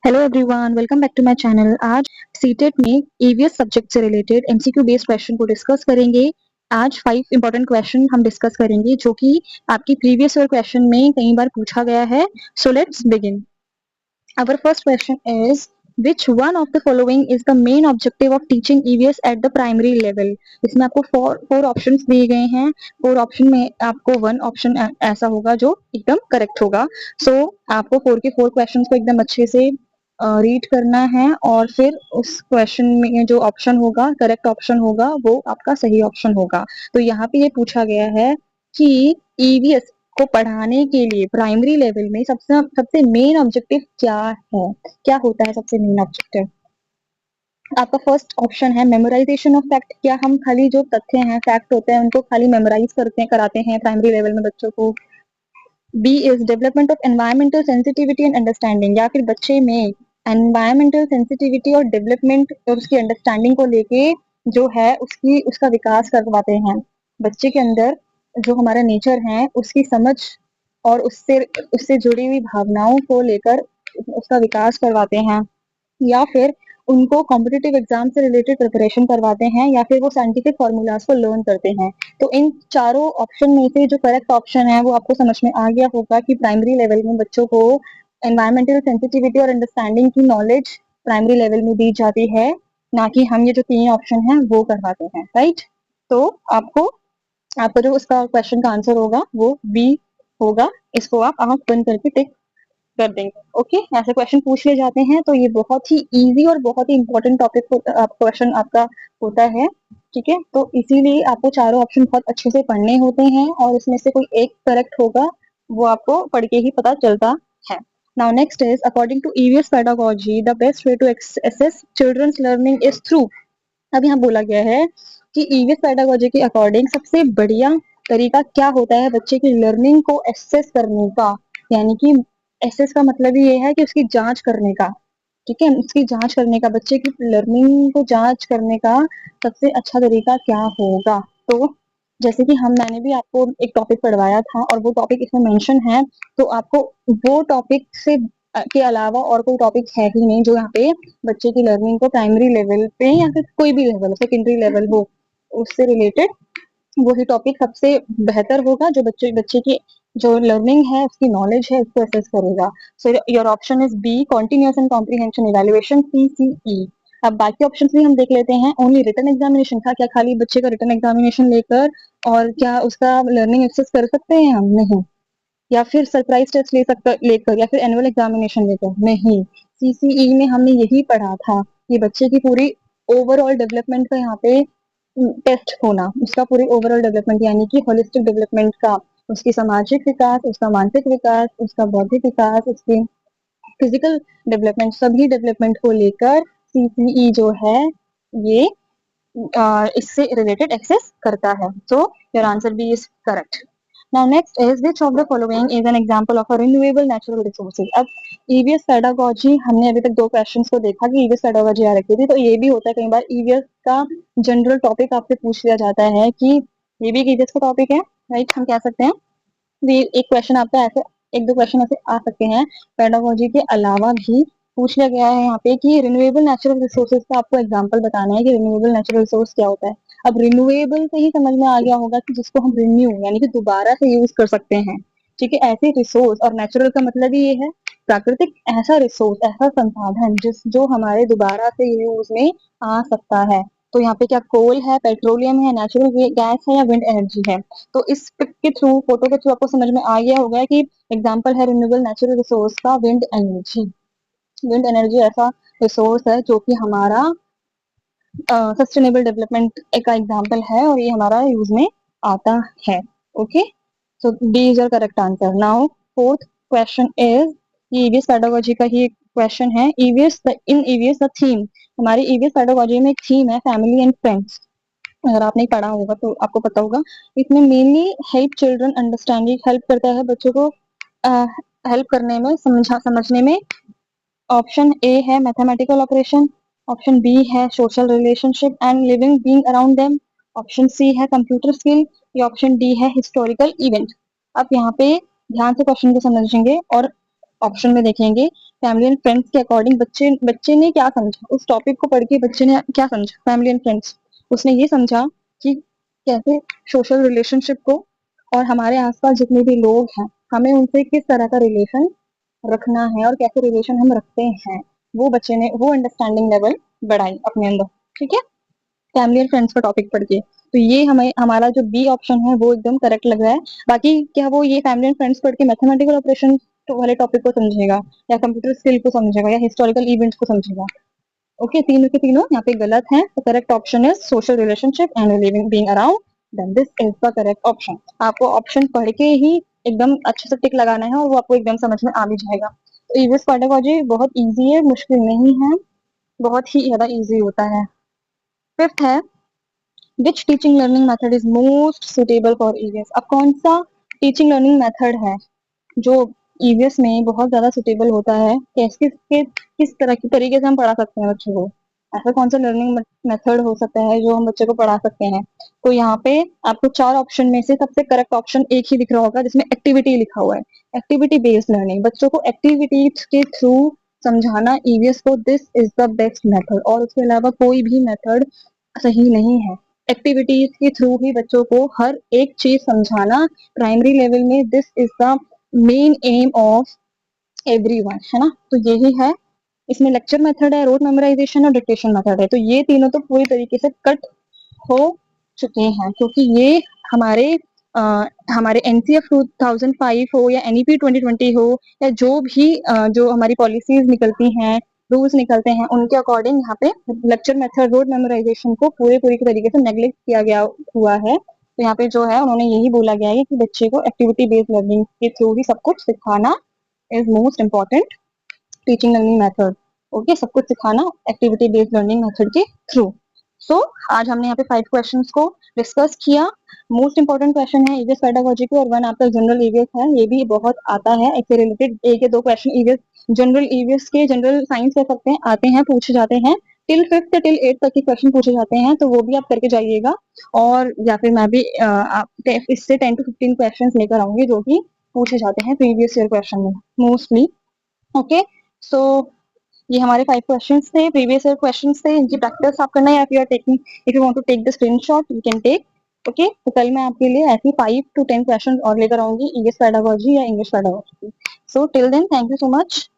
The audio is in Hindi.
Hello everyone, welcome back to my channel. आज सीटेट में ईवीएस सब्जेक्ट से रिलेटेड एमसीक्यू बेस्ड क्वेश्चन को डिस्कस करेंगे। आज 5 इंपॉर्टेंट क्वेश्चन हम डिस्कस करेंगे जो कि आपकी प्रीवियस ईयर क्वेश्चन में कई बार पूछा गया है। So let's begin. Our first question is, which one of the following is the main objective of teaching EVS at the primary level? इसमें आपको फोर ऑप्शंस दिए गए हैं। फोर ऑप्शन में आपको वन ऑप्शन ऐसा होगा जो एकदम करेक्ट होगा। सो आपको फोर के फोर क्वेश्चंस को एकदम अच्छे से रीड करना है और फिर उस क्वेश्चन में जो ऑप्शन होगा, करेक्ट ऑप्शन होगा, वो आपका सही ऑप्शन होगा। तो यहाँ पे ये पूछा गया है कि ईवीएस को पढ़ाने के लिए प्राइमरी लेवल में सबसे सबसे मेन ऑब्जेक्टिव क्या है, क्या होता है सबसे मेन ऑब्जेक्टिव। आपका फर्स्ट ऑप्शन है मेमोराइजेशन ऑफ फैक्ट। क्या हम खाली जो तथ्य हैं, फैक्ट होते हैं, उनको खाली मेमोराइज कराते हैं प्राइमरी लेवल में बच्चों को। B is development of environmental sensitivity and understanding, या फिर बच्चे में एनवायरमेंटल सेंसिटिविटी और डेवलपमेंट और उसकी अंडरस्टैंडिंग को लेके जो है उसका विकास करवाते हैं। बच्चे के अंदर जो हमारा नेचर है उसकी समझ और उससे उससे जुड़ी हुई भावनाओं को लेकर उसका विकास करवाते हैं, या फिर उनको कॉम्पिटिटिव एग्जाम से रिलेटेड प्रिपरेशन करवाते हैं, या फिर वो साइंटिफिक फॉर्मूलाज को लर्न करते हैं। तो इन चारों ऑप्शन में से जो करेक्ट ऑप्शन है वो आपको समझ में आ गया होगा कि प्राइमरी लेवल में बच्चों को एनवायरमेंटल सेंसिटिविटी और अंडरस्टैंडिंग की नॉलेज प्राइमरी लेवल में दी जाती है, ना कि हम ये जो तीन ऑप्शन है वो करवाते हैं। राइट। तो आपका जो उसका क्वेश्चन का आंसर होगा वो बी होगा। इसको आप आंख बंद करके टिक कर देंगे। ओके, ऐसे क्वेश्चन पूछ लिए जाते हैं। तो ये बहुत ही इजी और बहुत ही इंपॉर्टेंट टॉपिक क्वेश्चन आपका होता है। ठीक है, तो इसीलिए आपको चारों ऑप्शन बहुत अच्छे से पढ़ने होते हैं और इसमें से कोई एक करेक्ट होगा, वो आपको पढ़ के ही पता चलता है। Now next is, according to EVS pedagogy the best way to assess children's learning is through. अब यहाँ बोला गया है कि ईवीएस पेडागोजी के अकॉर्डिंग सबसे बढ़िया तरीका क्या होता है बच्चे की लर्निंग को एसेस करने का। यानी कि एसेस का मतलब ये है कि उसकी जांच करने का। ठीक है, उसकी जांच करने का, बच्चे की लर्निंग को जांच करने का सबसे अच्छा तरीका क्या होगा। तो जैसे कि मैंने भी आपको एक टॉपिक पढ़वाया था और वो टॉपिक इसमें मेंशन है, तो आपको वो टॉपिक से के अलावा और कोई टॉपिक है ही नहीं जो यहाँ पे बच्चे की लर्निंग को प्राइमरी लेवल पे या फिर कोई भी लेवल, सेकेंडरी लेवल हो, उससे रिलेटेड वही टॉपिक सबसे बेहतर होगा जो बच्चे बच्चे की जो लर्निंग है, उसकी नॉलेज है, उसको असेस करेगा। So your option is B, continuous and comprehensive evaluation, CCE। अब बाकी ऑप्शंस भी हम देख लेते हैं। ओनली रिटन एग्जामिनेशन था क्या, खाली बच्चे का रिटन एग्जामिनेशन लेकर और क्या उसका लर्निंग एक्सेस कर सकते हैं हम? नहीं। या फिर सरप्राइज टेस्ट लेकर, या फिर एनुअल एग्जामिनेशन लेकर? नहीं। CCE में हमने यही पढ़ा था कि बच्चे की पूरी ओवरऑल डेवलपमेंट का यहाँ पे टेस्ट होना, उसका पूरी ओवरऑल डेवलपमेंट यानी कि होलिस्टिक डेवलपमेंट का, उसकी सामाजिक विकास, उसका मानसिक विकास, उसका बौद्धिक विकास, उसकी फिजिकल डेवलपमेंट, सभी डेवलपमेंट को लेकर CCE जो है ये इससे रिलेटेड एक्सेस करता है। So your answer B is correct. Now next is, which of the following is an example of a renewable natural resources? अब ईवीएस पेडागोजी हमने अभी तक दो क्वेश्चंस को देखा कि ईवीएस पेडागोजी आ रखी थी, तो ये भी होता है कई बार ईवीएस का जनरल टॉपिक आपसे पूछ लिया जाता है कि ये भी ईवीएस का टॉपिक है। राइट, हम कह सकते हैं एक क्वेश्चन आपका ऐसे, एक दो क्वेश्चन ऐसे आ सकते हैं पेडागोजी के अलावा भी। पूछ लिया गया है यहाँ पे कि रिन्यूएबल नेचुरल रिसोर्सेज का आपको एग्जांपल बताना है कि रिन्यूएबल नेचुरल रिसोर्स क्या होता है। अब रिन्यूएबल से ही समझ में आ गया होगा कि जिसको हम रिन्यू यानी कि दोबारा से यूज कर सकते हैं। ठीक है, ऐसे रिसोर्स, और नेचुरल का मतलब ही ये है प्राकृतिक, ऐसा रिसोर्स, ऐसा संसाधन जो हमारे दोबारा से यूज में आ सकता है। तो यहाँ पे क्या कोल है, पेट्रोलियम है, नेचुरल गैस है, या विंड एनर्जी है? तो इस पिक के थ्रू, फोटो के थ्रू आपको समझ में आ गया होगा कि एग्जांपल है रिन्यूएबल नेचुरल रिसोर्स का विंड एनर्जी। विंड एनर्जी ऐसा रिसोर्स है जो कि हमारा सस्टेनेबल डेवलपमेंट का एग्जांपल है और ये हमारा यूज में आता है। Okay, so D is your correct answer. Now fourth question is, EVS pedagogy का ही क्वेश्चन है। EVS in EVS the theme, हमारी ईवीएस पेडागोजी में एक थीम है फैमिली एंड फ्रेंड्स। अगर आपने पढ़ा होगा तो आपको पता होगा। इसमें mainly help children understanding, help करता है बच्चों को हेल्प करने में, समझने में। ऑप्शन ए है मैथमेटिकल ऑपरेशन, ऑप्शन बी है social relationship and living being around them, option C है कंप्यूटर स्किल, या ऑप्शन डी है हिस्टोरिकल इवेंट। आप यहाँ पे ध्यान से क्वेश्चन को समझेंगे और ऑप्शन में देखेंगे फैमिली एंड फ्रेंड्स के अकॉर्डिंग बच्चे ने क्या समझा, उस टॉपिक को पढ़ के बच्चे ने क्या समझा। फैमिली एंड फ्रेंड्स, उसने ये समझा कि कैसे सोशल रिलेशनशिप को और हमारे आसपास जितने भी लोग हैं हमें उनसे किस तरह का रिलेशन रखना है और कैसे रिलेशन हम रखते हैं, वो बच्चे ने वो अंडरस्टैंडिंग लेवल बढ़ाई अपने अंदर। ठीक है, फैमिली और फ्रेंड्स का टॉपिक पढ़ के। तो ये हमें हमारा जो बी ऑप्शन है वो एकदम करेक्ट लग रहा है। बाकी क्या वो ये फैमिली एंड फ्रेंड्स पढ़ के मैथमेटिकल ऑपरेशन वाले टॉपिक को समझेगा या कंप्यूटर स्किल को समझेगा या हिस्टोरिकल इवेंट्स को समझेगा? ओके, तीनों के तीनों यहाँ पे गलत है। तो correct option is social relationship and living being around, then this is the correct option. आपको ऑप्शन पढ़ के ही एकदम अच्छे से टिक लगाना है और वो आपको एकदम समझ में आ भी जाएगा। तो ईवीएस पेडागोजी बहुत इजी है, मुश्किल नहीं है, बहुत ही ज्यादा इजी होता है। फिफ्थ है which teaching learning method is most suitable for EVS. अब कौन सा टीचिंग लर्निंग मेथड है जो ईवीएस में बहुत ज्यादा सुटेबल होता है, किस तरह की तरीके से हम पढ़ा सकते हैं बच्चों को, ऐसा कौन सा लर्निंग मेथड हो सकता है जो हम बच्चे को पढ़ा सकते हैं? तो यहाँ पे आपको चार ऑप्शन में से सबसे करेक्ट ऑप्शन एक ही दिख रहा होगा जिसमें एक्टिविटी लिखा हुआ है। एक्टिविटी बेस्ड लर्निंग, बच्चों को एक्टिविटीज के थ्रू समझाना ईवीएस को, this is the best method. और उसके अलावा कोई भी मेथड सही नहीं है। एक्टिविटीज के थ्रू ही बच्चों को हर एक चीज समझाना प्राइमरी लेवल में, this is the main M of everyone, है ना। तो यही है, इसमें लेक्चर मेथड है, रोट मेमोराइजेशन और डिक्टेशन मेथड है। तो ये तीनों तो पूरी तरीके से कट हो चुके हैं क्योंकि ये हमारे हमारे एनसीएफ 2005 हो या एनईपी 2020 हो या जो भी जो हमारी पॉलिसीज निकलती हैं, रूल्स निकलते हैं, उनके अकॉर्डिंग यहाँ पे लेक्चर मेथड, रोड मेमोराइजेशन को पूरे तरीके से नेग्लेक्ट किया गया हुआ है। तो यहाँ पे जो है उन्होंने यही बोला गया है कि बच्चे को एक्टिविटी बेस्ड लर्निंग के थ्रू ही सब कुछ सिखाना is most important teaching learning method. Okay, सब कुछ सिखाना एक्टिविटी बेस्ड लर्निंग मेथड के थ्रू। सो आज हमने यहाँ पे 5 क्वेश्चंस को डिस्कस किया। मोस्ट इंपॉर्टेंट क्वेश्चन है ईवीएस पेडागोजी को और वन आपका जनरल ईवीएस है, ये भी बहुत आता है। इससे रिलेटेड एक या दो क्वेश्चन ईवीएस जनरल ईवीएस के, जनरल साइंस कह सकते हैं, आते हैं, पूछे जाते हैं। टिल 5th से टिल 8th तक के क्वेश्चन पूछे जाते हैं, तो वो भी आप करके जाइएगा। और या फिर मैं भी इससे 10 to 15 क्वेश्चन लेकर आऊंगी जो कि पूछे जाते हैं प्रीवियस ईयर क्वेश्चन में मोस्टली। ओके, सो ये हमारे 5 क्वेश्चंस थे, प्रीवियस ईयर क्वेश्चंस थे, इनकी प्रैक्टिस आप करना है। If you want to take the screenshot you can take. Okay, तो कल मैं आपके लिए ऐसी 5 to 10 क्वेश्चन और लेकर आऊंगी ईवीएस पेडागोजी या English pedagogy. So till then, thank you so much.